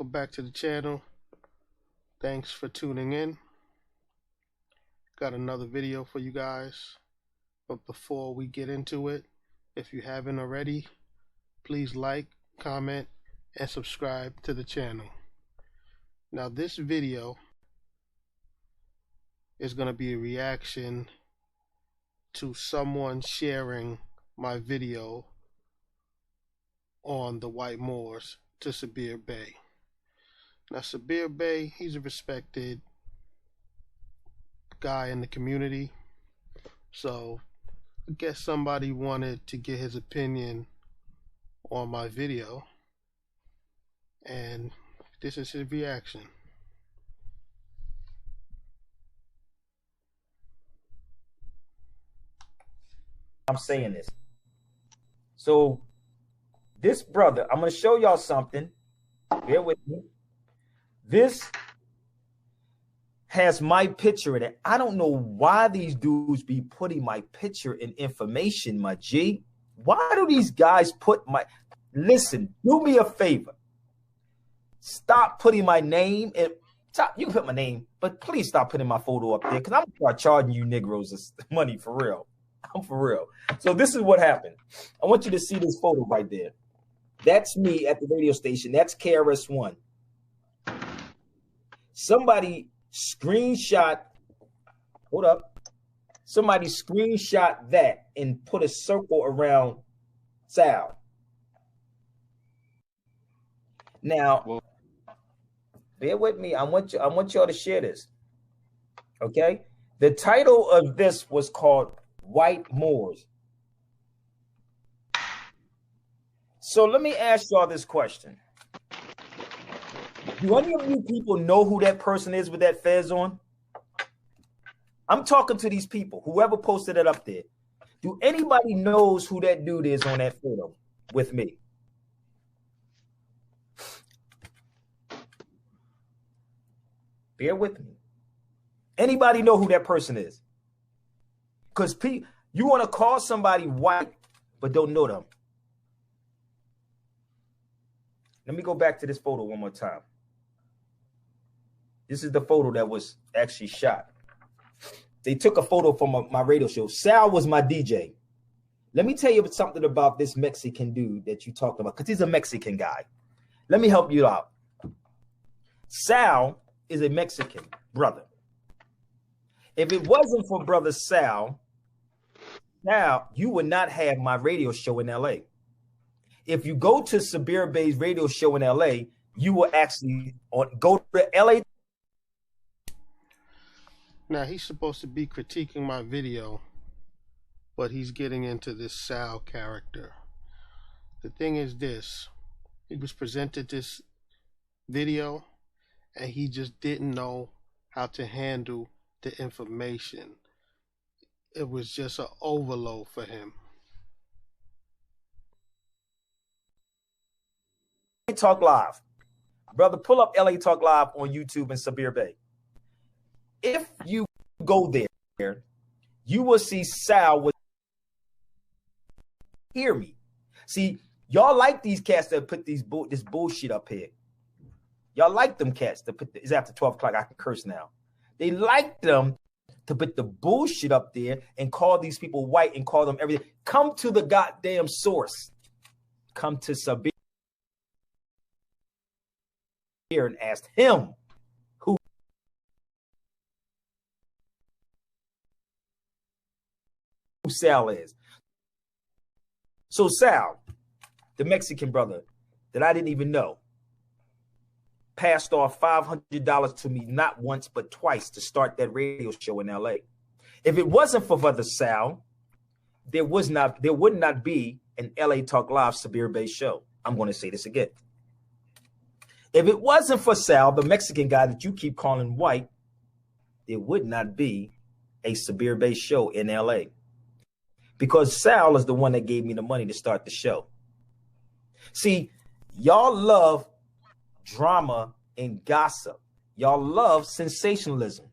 welcome back to the channel. Thanks for tuning in. Got another video for you guys. But before we get into it, if you haven't already, please like, comment, and subscribe to the channel. Now this video is going to be a reaction to someone sharing my video on the white Moors to Sabir Bey. Now Sabir Bey, he's a respected guy in the community, so I guess somebody wanted to get his opinion on my video, and this is his reaction. I'm saying this. So this brother, I'm going to show y'all something. Bear with me. This has my picture in it. I don't know why these dudes be putting my picture in information, my G. Why do these guys put my... Listen, do me a favor. Stop putting my name in... You can put my name, but please stop putting my photo up there, because I'm going to start charging you Negroes this money for real. I'm for real. So this is what happened. I want you to see this photo right there. That's me at the radio station. That's KRS-One. Somebody screenshot, hold up. Somebody screenshot that and put a circle around Sal. Now, bear with me. I want y'all to share this. Okay? The title of this was called White Moors. So let me ask y'all this question. Do any of you people know who that person is with that fez on? I'm talking to these people, whoever posted it up there. Do anybody knows who that dude is on that photo with me? Bear with me. Anybody know who that person is? Because you want to call somebody white, but don't know them. Let me go back to this photo one more time. This is the photo that was actually shot. They took a photo from my radio show. Sal was my DJ. Let me tell you something about this Mexican dude that you talked about, because he's a Mexican guy. Let me help you out. Sal is a Mexican brother. If it wasn't for brother Sal, now you would not have my radio show in LA. If you go to Sabir Bay's radio show in LA, you will actually go to LA. Now he's supposed to be critiquing my video, but he's getting into this Sal character. The thing is this, he was presented this video and he just didn't know how to handle the information. It was just an overload for him. Talk Live. Brother, pull up LA Talk Live on YouTube and Sabir Bay. If you go there, you will see Sal with... Hear me. See, y'all like these cats that put this bullshit up here. Y'all like them cats that put... It's after 12 o'clock. I can curse now. They like them to put the bullshit up there and call these people white and call them everything. Come to the goddamn source. Come to Sabir and asked him who Sal is. So Sal, the Mexican brother that I didn't even know, passed off $500 to me not once but twice to start that radio show in LA. If it wasn't for brother Sal, there would not be an LA Talk Live Sabir Bay show. I'm going to say this again. If it wasn't for Sal, the Mexican guy that you keep calling white, there would not be a Sabir Bay show in LA. Because Sal is the one that gave me the money to start the show. See, y'all love drama and gossip. Y'all love sensationalism.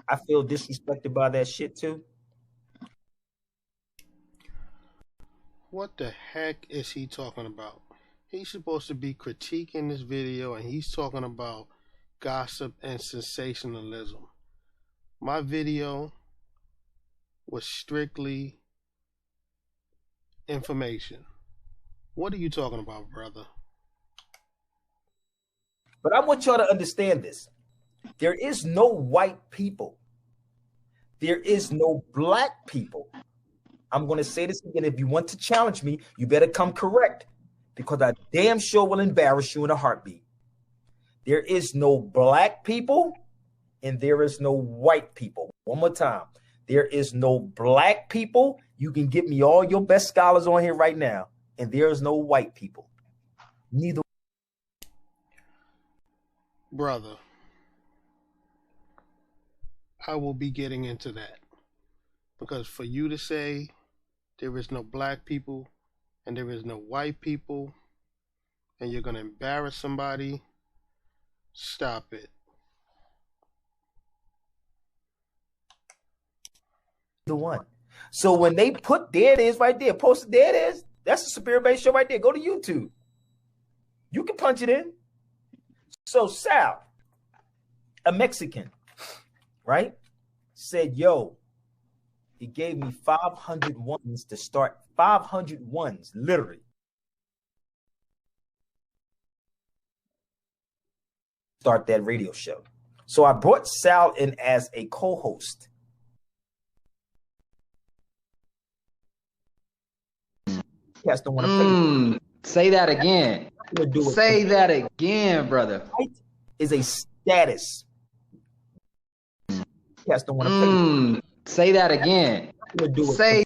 I feel disrespected by that shit too. What the heck is he talking about? He's supposed to be critiquing this video and he's talking about gossip and sensationalism. My video was strictly information. What are you talking about, brother? But I want y'all to understand this. There is no white people. There is no black people. I'm going to say this again. If you want to challenge me, you better come correct, because I damn sure will embarrass you in a heartbeat. There is no black people and there is no white people. One more time. There is no black people. You can get me all your best scholars on here right now. And there is no white people. Neither. Brother, I will be getting into that. Because for you to say there is no black people and there is no white people and you're going to embarrass somebody, stop it. The one. So when they put, there it is right there, posted, there it is. That's the Sabir Bay show right there. Go to YouTube. You can punch it in. So Sal, a Mexican, right, said, yo, he gave me 500 ones to start, 500 ones, literally. Start that radio show. So I brought Sal in as a co-host. Cats don't want to play. Say that again. Say that again, brother. White is a status. Cats don't want to play. Say that again. Say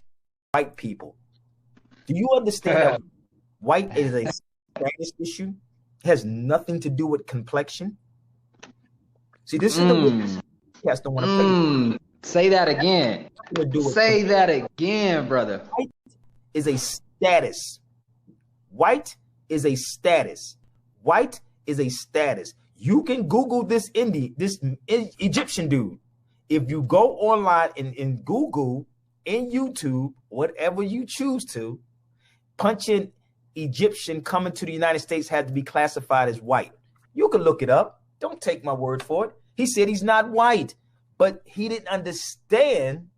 white people. Do you understand that white is a status issue? It has nothing to do with complexion. See, this is the cats don't want to play. Say that again. Say that again, brother. White is a status. White is a status. White is a status. You can Google this this Egyptian dude. If you go online and Google, in YouTube, whatever you choose to, punch in Egyptian coming to the United States had to be classified as white. You can look it up. Don't take my word for it. He said he's not white, but he didn't understand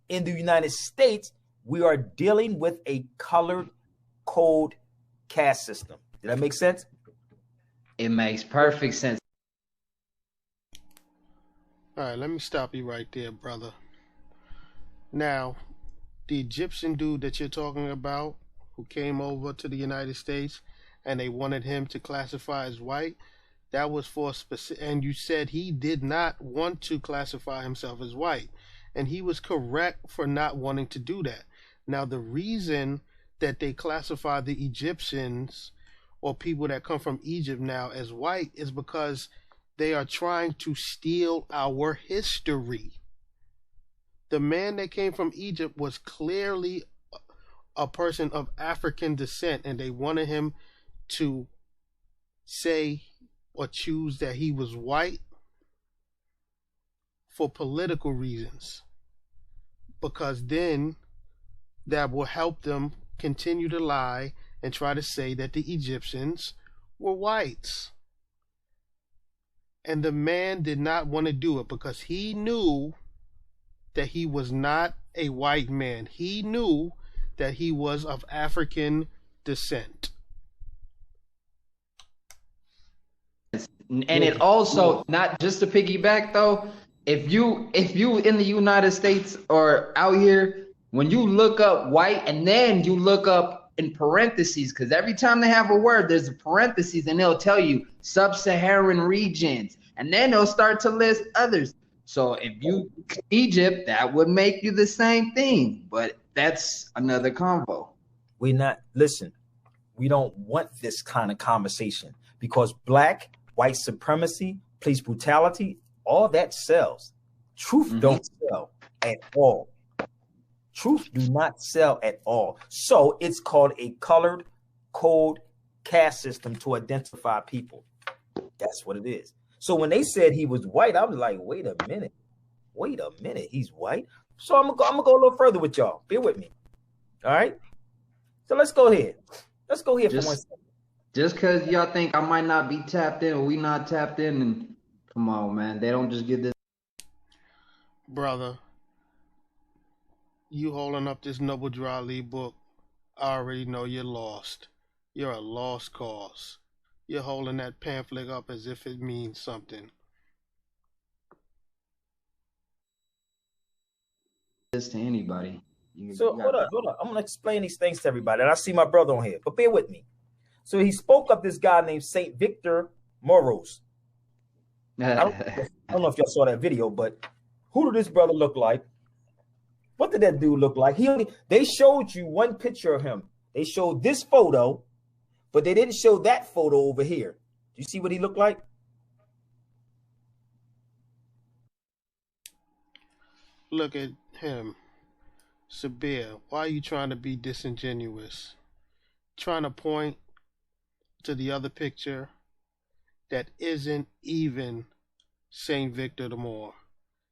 in the United States, we are dealing with a colored code caste system. Did that make sense? It makes perfect sense. All right, let me stop you right there, brother. Now, the Egyptian dude that you're talking about who came over to the United States and they wanted him to classify as white, that was for specific, and you said he did not want to classify himself as white, and he was correct for not wanting to do that. Now, the reason that they classify the Egyptians or people that come from Egypt now as white is because they are trying to steal our history. The man that came from Egypt was clearly a person of African descent, and they wanted him to say or choose that he was white for political reasons, because then that will help them continue to lie and try to say that the Egyptians were whites. And the man did not want to do it because he knew that he was not a white man. He knew that he was of African descent. And it also, not just to piggyback though, if you in the United States or out here, when you look up white and then you look up in parentheses, because every time they have a word, there's a parentheses and they'll tell you sub-Saharan regions, and then they'll start to list others. So if you Egypt, that would make you the same thing, but that's another convo. We don't want this kind of conversation because black, white supremacy, police brutality, all that sells. Truth don't sell at all. Truth do not sell at all. So it's called a colored code caste system to identify people. That's what it is. So when they said he was white, I was like, wait a minute, he's white. So I'm gonna go a little further with y'all. Bear with me. All right. So let's go here. Let's go here for 1 second. Just because y'all think I might not be tapped in or we not tapped in, and come on, man. They don't just give this. Brother, you holding up this Noble Dry Lee book, I already know you're lost. You're a lost cause. You're holding that pamphlet up as if it means something. This to anybody. So hold up. I'm gonna explain these things to everybody, and I see my brother on here, but bear with me. So he spoke of this guy named Saint Victor Maurus. I don't know if y'all saw that video, but who did this brother look like? What did that dude look like? They showed you one picture of him. They showed this photo, but they didn't show that photo over here. Do you see what he looked like? Look at him. Sabir, why are you trying to be disingenuous? Trying to point to the other picture that isn't even Saint Victor the Moor.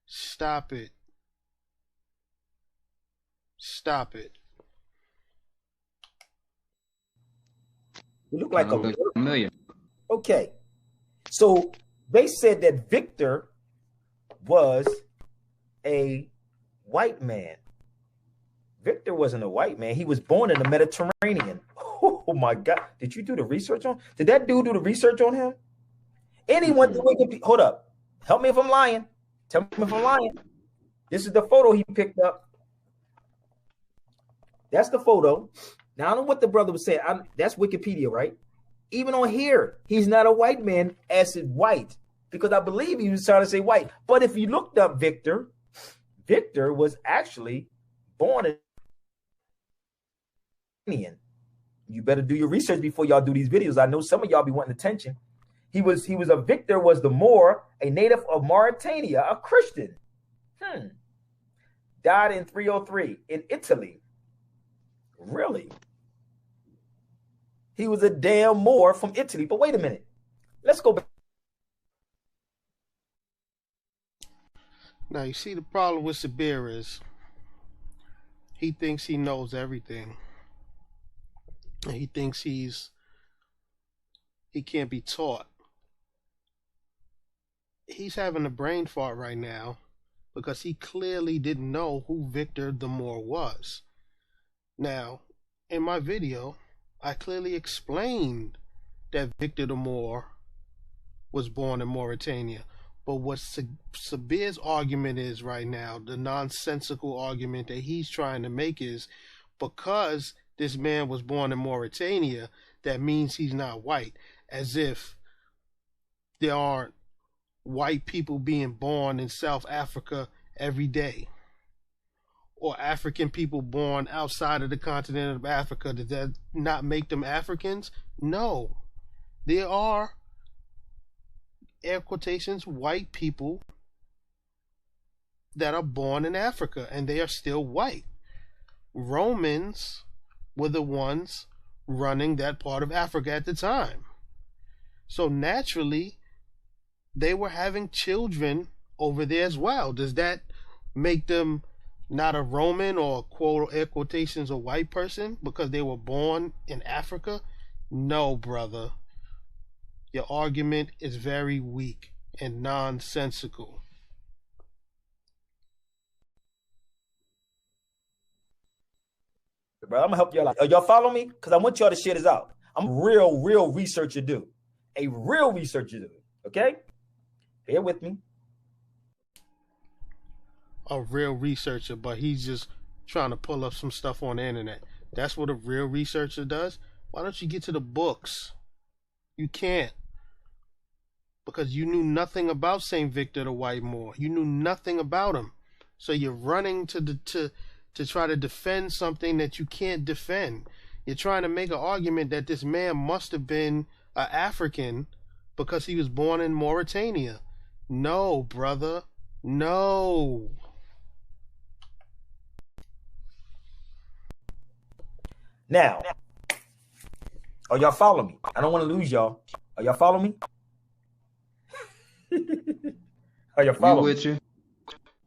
Stop it. Stop it. You look like a million. Okay. So they said that Victor was a white man. Victor wasn't a white man. He was born in the Mediterranean. Oh my God. Did you do the research on? Did that dude do the research on him? Anyone to Wikipedia? Hold up. Help me if I'm lying. Tell me if I'm lying. This is the photo he picked up. That's the photo. Now, I don't know what the brother was saying. That's Wikipedia, right? Even on here, he's not a white man as in white, because I believe he was trying to say white. But if you looked up Victor, Victor was actually born in Indian. You better do your research before y'all do these videos. I know some of y'all be wanting attention. Victor was the Moor, a native of Mauritania, a Christian. Died in 303 in Italy. Really? He was a damn Moor from Italy. But wait a minute. Let's go back. Now, you see, the problem with Sabir is he thinks he knows everything. And he thinks he can't be taught. He's having a brain fart right now because he clearly didn't know who Victor the Moor was. Now, in my video, I clearly explained that Victor the Moor was born in Mauritania. But what Sabir's argument is right now, the nonsensical argument that he's trying to make is, because this man was born in Mauritania, that means he's not white. As if there aren't white people being born in South Africa every day, or African people born outside of the continent of Africa. Does that not make them Africans? No. There are, air quotations, white people that are born in Africa, and they are still white. Romans were the ones running that part of Africa at the time. So naturally, they were having children over there as well. Does that make them not a Roman or, quote, air quotations, a white person because they were born in Africa? No, brother. Your argument is very weak and nonsensical. Bro, I'm gonna help y'all out. Y'all follow me? Because I want y'all to share this out. I'm a real researcher dude. A real researcher dude. Okay? Bear with me. A real researcher, but he's just trying to pull up some stuff on the internet. That's what a real researcher does. Why don't you get to the books? You can't. Because you knew nothing about St. Victor the White Moor. You knew nothing about him. So you're running to try to defend something that you can't defend. You're trying to make an argument that this man must have been an African because he was born in Mauritania. No, brother. No. Now, are y'all follow me? I don't want to lose y'all. Are y'all follow me? Are y'all follow me? With you?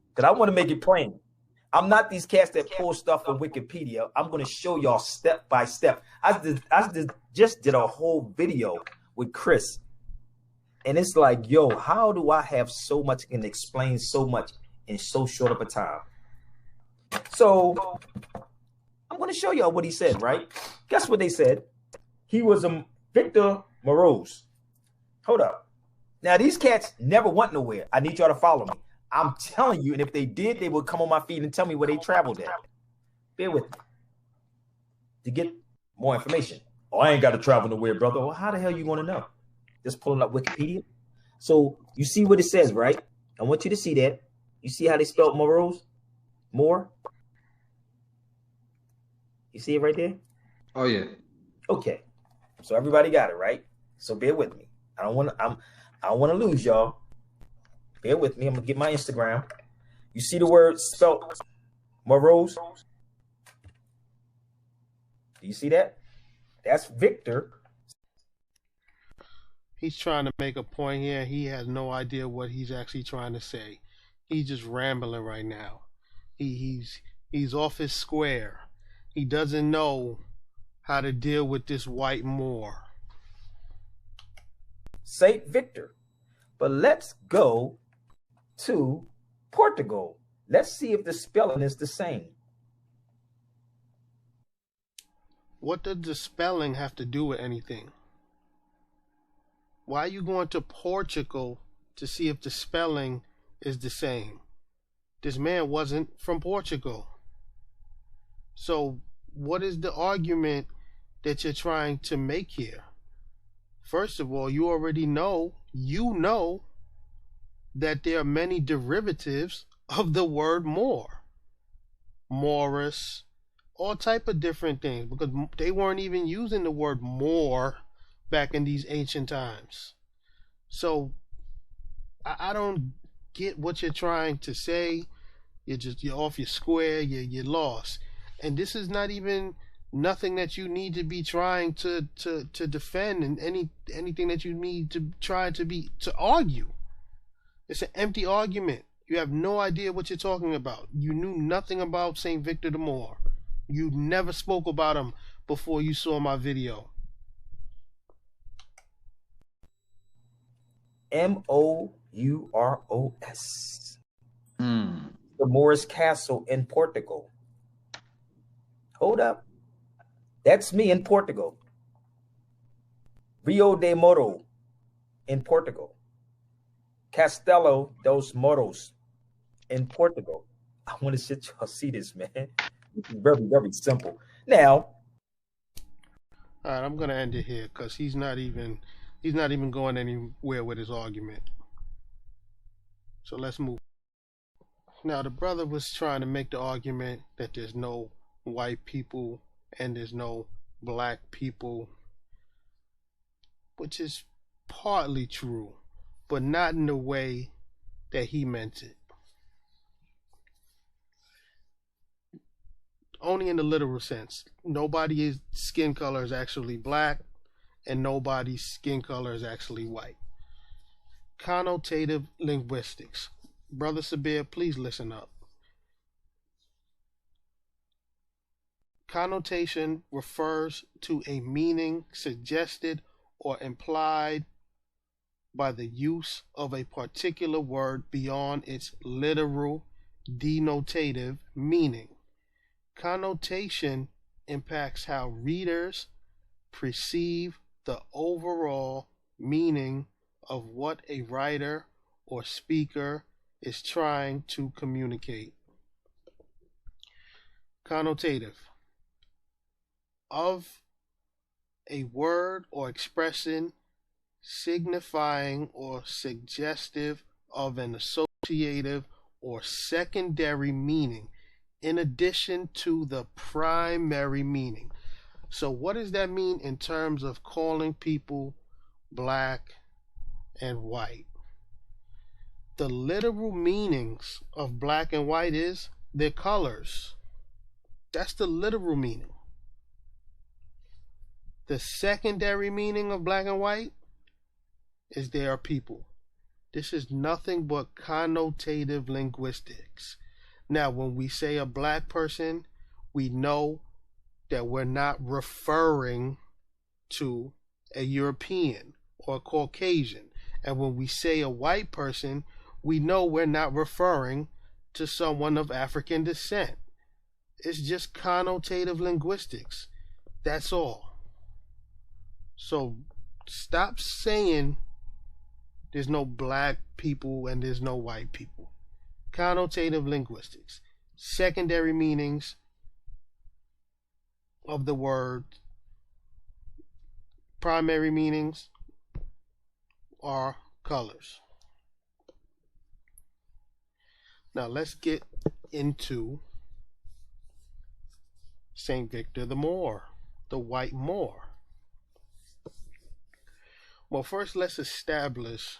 Because I want to make it plain. I'm not these cats that pull stuff from Wikipedia. I'm going to show y'all step by step. I just did a whole video with Chris. And it's like, yo, how do I have so much and explain so much in so short of a time? So I'm going to show y'all what he said, right? Guess what they said? He was a Victor Maurus. Hold up. Now, these cats never went nowhere. I need y'all to follow me. I'm telling you, and if they did, they would come on my feed and tell me where they traveled at. Bear with me to get more information. Oh, I ain't got to travel nowhere, brother. Well, how the hell you want to know? Just pulling up Wikipedia. So you see what it says, right? I want you to see that. You see how they spelled Moros? Moor? You see it right there? Oh, yeah. Okay. So everybody got it, right? So bear with me. I don't want to lose y'all. Bear with me. I'm going to get my Instagram. You see the word spelled Moros? Do you see that? That's Victor. He's trying to make a point here. He has no idea what he's actually trying to say. He's just rambling right now. He's off his square. He doesn't know how to deal with this white Moor. Saint Victor. But let's go to Portugal. Let's see if the spelling is the same. What does the spelling have to do with anything? Why are you going to Portugal to see if the spelling is the same? This man wasn't from Portugal. So what is the argument that you're trying to make here? First of all, you already know, that there are many derivatives of the word Moor. Maurus, all type of different things, because they weren't even using the word Moor back in these ancient times. So I don't get what you're trying to say. You're off your square. You're lost. And this is not even nothing that you need to be trying to defend, and anything that you need to try to argue. It's an empty argument. You have no idea what you're talking about. You knew nothing about Saint Victor the Moor. You never spoke about him before you saw my video. Mours. The Moorish castle in Portugal. Hold up. That's me in Portugal. Rio de Moro in Portugal. Castelo dos Moros in Portugal. I want to let y'all see this, man. It's very, very simple. Now, all right, I'm gonna end it here because he's not even going anywhere with his argument. So let's move. Now the brother was trying to make the argument that there's no white people and there's no black people, which is partly true, but not in the way that he meant it. Only in the literal sense. Nobody's skin color is actually black and nobody's skin color is actually white. Connotative linguistics. Brother Sabir, please listen up. Connotation refers to a meaning suggested or implied by the use of a particular word beyond its literal denotative meaning. Connotation impacts how readers perceive the overall meaning of what a writer or speaker is trying to communicate. Connotative. Of a word or expression signifying or suggestive of an associative or secondary meaning in addition to the primary meaning. So what does that mean in terms of calling people black and white? The literal meanings of black and white is their colors. That's the literal meaning. The secondary meaning of black and white is they are people. This is nothing but connotative linguistics. Now, when we say a black person, we know that we're not referring to a European or a Caucasian. And when we say a white person, we know we're not referring to someone of African descent. It's just connotative linguistics. That's all. So stop saying there's no black people and there's no white people. Connotative linguistics. Secondary meanings of the word. Primary meanings are colors. Now let's get into St. Victor the Moor, the white Moor. Well, first let's establish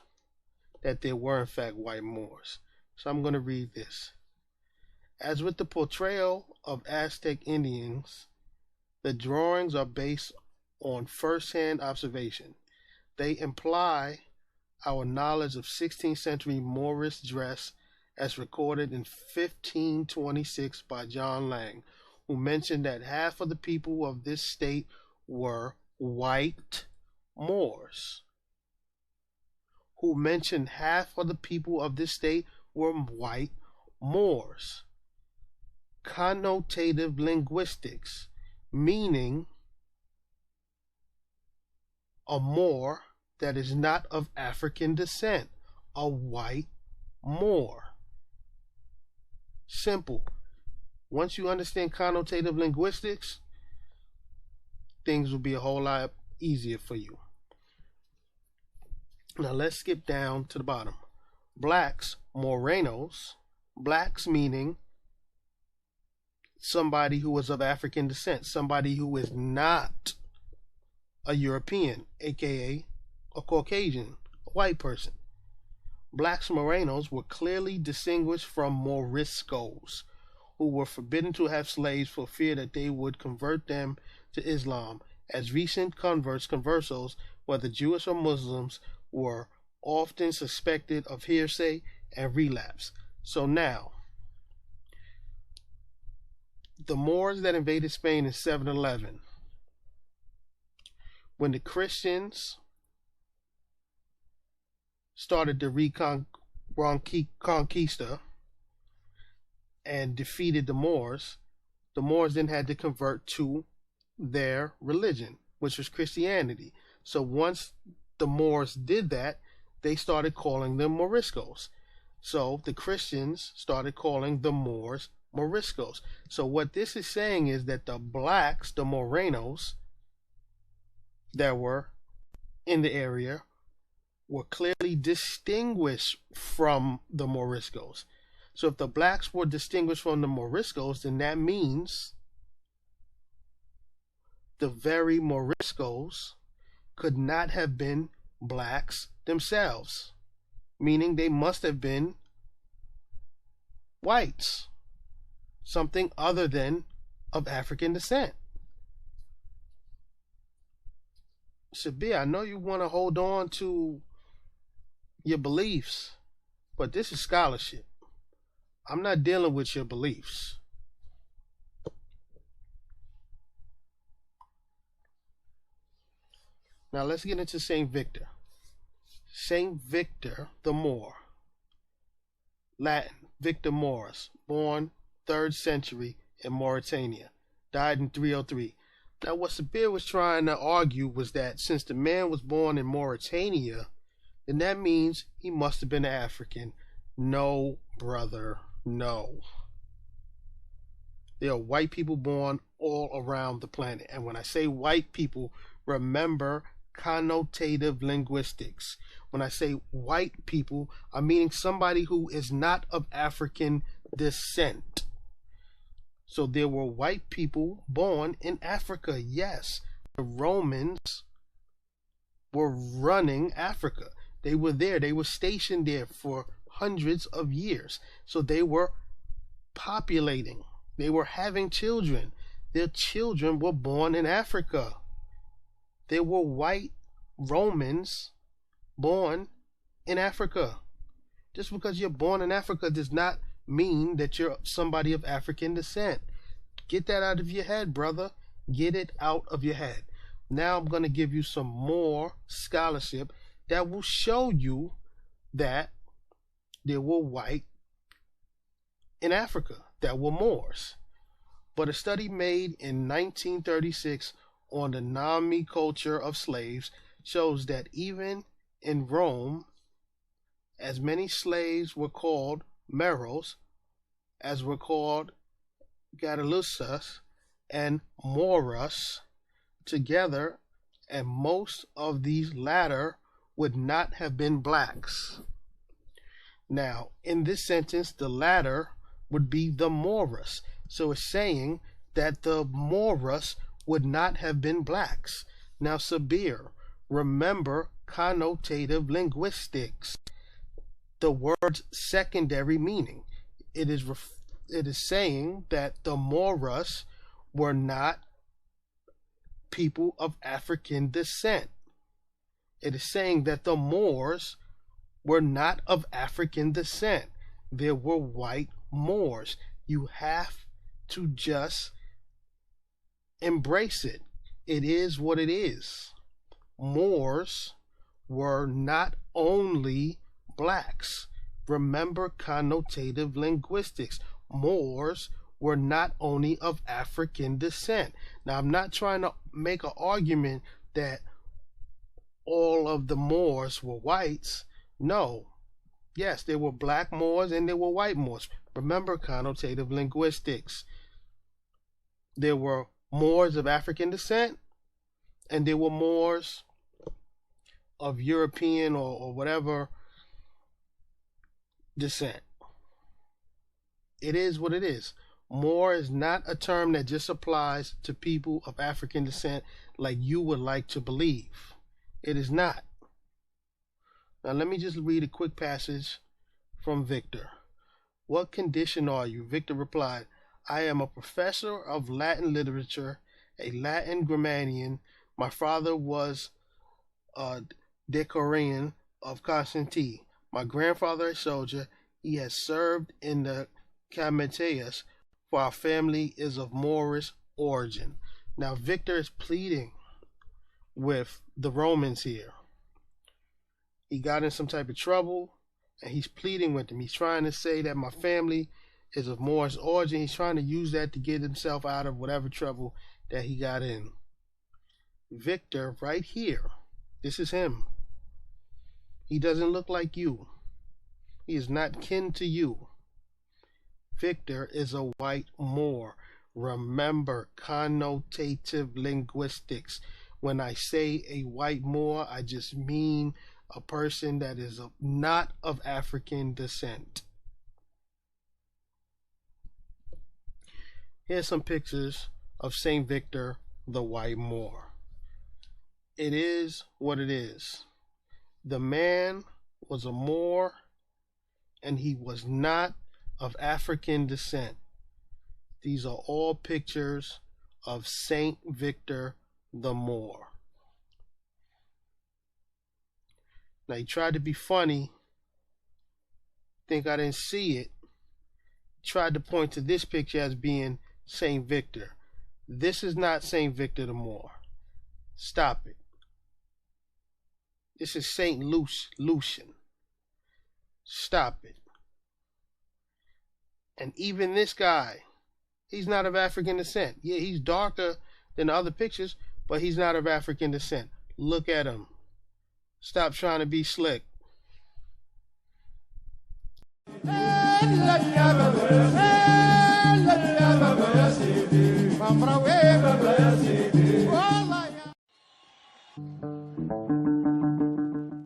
that there were in fact white Moors. So I'm going to read this. As with the portrayal of Aztec Indians, the drawings are based on first-hand observation. They imply our knowledge of 16th century Moorish dress as recorded in 1526 by John Lang, who mentioned that half of the people of this state were white Moors. Who mentioned half of the people of this state were white Moors. Connotative linguistics, meaning a Moor that is not of African descent, a white Moor. Simple. Once you understand connotative linguistics, things will be a whole lot easier for you. Now let's skip down to the bottom. Blacks, morenos, blacks meaning somebody who is of African descent, somebody who is not a European, aka a Caucasian, a white person. Blacks morenos were clearly distinguished from Moriscos, who were forbidden to have slaves for fear that they would convert them to Islam, as recent conversos, whether Jewish or Muslims, were often suspected of heresy and relapse. So now, the Moors that invaded Spain in 711, when the Christians started the Reconquista and defeated the Moors then had to convert to their religion, which was Christianity. So once the Moors did that, they started calling them Moriscos. So the Christians started calling the Moors Moriscos. So what this is saying is that the blacks, the morenos that were in the area, were clearly distinguished from the Moriscos. So if the blacks were distinguished from the Moriscos, then that means the very Moriscos could not have been blacks themselves, meaning they must have been whites, something other than of African descent. Sabir, I know you want to hold on to your beliefs, but this is scholarship. I'm not dealing with your beliefs. Now let's get into St. Victor. St. Victor the Moor, Latin, Victor Maurus, born 3rd century in Mauritania, died in 303. Now what Sabir was trying to argue was that since the man was born in Mauritania, then that means he must have been African. No, brother, no. There are white people born all around the planet. And when I say white people, remember connotative linguistics. When I say white people, I'm meaning somebody who is not of African descent. So there were white people born in Africa, yes. The Romans were running Africa. They were there. They were stationed there for hundreds of years. So they were populating. They were having children. Their children were born in Africa. There were white Romans born in Africa. Just because you're born in Africa does not mean that you're somebody of African descent. Get that out of your head, brother. Get it out of your head. Now I'm going to give you some more scholarship that will show you that there were white in Africa that were Moors. But a study made in 1936 on the Nami culture of slaves shows that even in Rome, as many slaves were called mauros as were called Gadalusas and Maurus together, and most of these latter would not have been blacks. Now, in this sentence, the latter would be the Maurus. So it's saying that the Maurus would not have been blacks. Now, Sabir, remember connotative linguistics. The word's secondary meaning. It is saying that the Maurus were not people of African descent. It is saying that the Moors were not of African descent. There were white Moors. You have to just embrace it. It is what it is. Moors were not only blacks. Remember connotative linguistics. Moors were not only of African descent. Now, I'm not trying to make an argument that all of the Moors were whites. No. Yes, there were black Moors and there were white Moors. Remember connotative linguistics. There were Moors of African descent and there were Moors of European or whatever descent. It is what it is. Moor is not a term that just applies to people of African descent like you would like to believe. It is not. Now let me just read a quick passage from Victor. What condition are you? Victor replied, I am a professor of Latin literature, a Latin grammarian. My father was a decurion of Constantine. My grandfather a soldier. He has served in the Comitatus, for our family is of Moorish origin. Now Victor is pleading with the Romans here. He got in some type of trouble and he's pleading with them. He's trying to say that my family is of Moorish origin. He's trying to use that to get himself out of whatever trouble that he got in. Victor, right here, this is him. He doesn't look like you. He is not kin to you. Victor is a white Moor. Remember connotative linguistics. When I say a white Moor, I just mean a person that is not of African descent. Here's some pictures of St. Victor, the white Moor. It is what it is. The man was a Moor and he was not of African descent. These are all pictures of St. Victor the Moor. Now he tried to be funny, think I didn't see it, tried to point to this picture as being St. Victor. This is not St. Victor the Moor. Stop it. This is St. Lucian. Stop it. And even this guy, he's not of African descent. Yeah, he's darker than the other pictures, but he's not of African descent. Look at him. Stop trying to be slick. Hey,